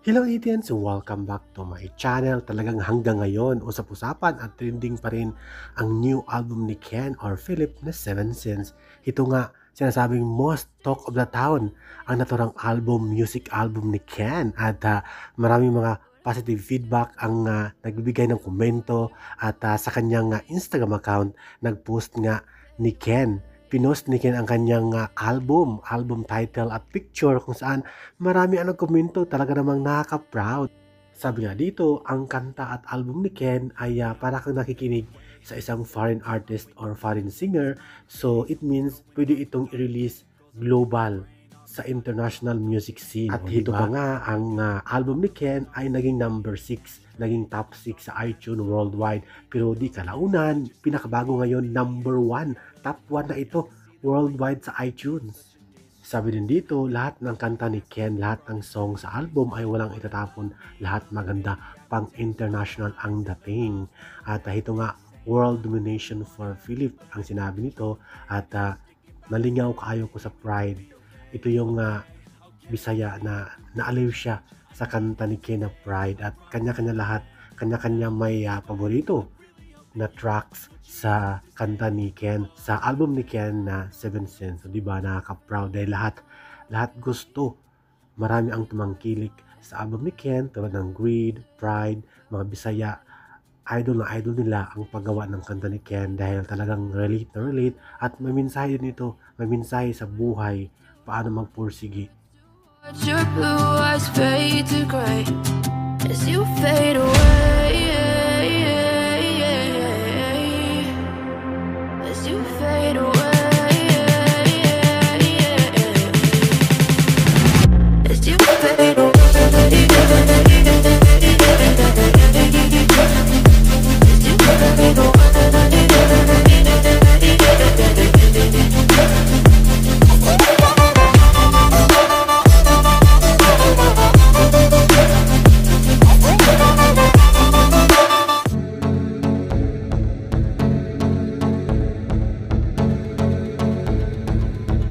Hello Etienne, so welcome back to my channel. Talagang hanggang ngayon, usap-usapan at trending pa rin ang new album ni Ken or Philip na Seven Sins. Ito nga, sinasabing most talk of the town, ang naturang album, music album ni Ken. At maraming mga positive feedback ang nagbibigay ng komento at sa kanyang Instagram account, nagpost nga ni Ken. Pinost ni Ken ang kanyang album title at picture kung saan marami ang nagkomento, talaga namang nakaka-proud. Sabi nga dito, ang kanta at album ni Ken ay para kang nakikinig sa isang foreign artist or foreign singer. So it means pwede itong i-release global sa international music scene. At hito pa nga, ang album ni Ken ay naging number 6, naging top 6 sa iTunes worldwide. Pero di kalaunan, pinakabago ngayon, number 1, top 1 na ito worldwide sa iTunes. Sabi din dito, lahat ng kanta ni Ken, lahat ng song sa album ay walang itatapon, lahat maganda, pang international ang dating. At ito nga, world domination for Philip ang sinabi nito. At nalingaw kaayo ko sa Pride. Ito yung Bisaya na naaliw siya sa kanta ni Ken na Pride. At kanya-kanya lahat, kanya-kanya may paborito na tracks sa kanta ni Ken, sa album ni Ken na Seven Sins. So, diba, nakaka-proud dahil lahat gusto. Marami ang tumangkilik sa album ni Ken tulad ng Greed, Pride, mga Bisaya. Idol na idol nila ang paggawa ng kanta ni Ken dahil talagang relate na relate at may mensahe din ito, may mensahe sa buhay, paano magpursigi. Your blue eyes fade to gray as you fade away.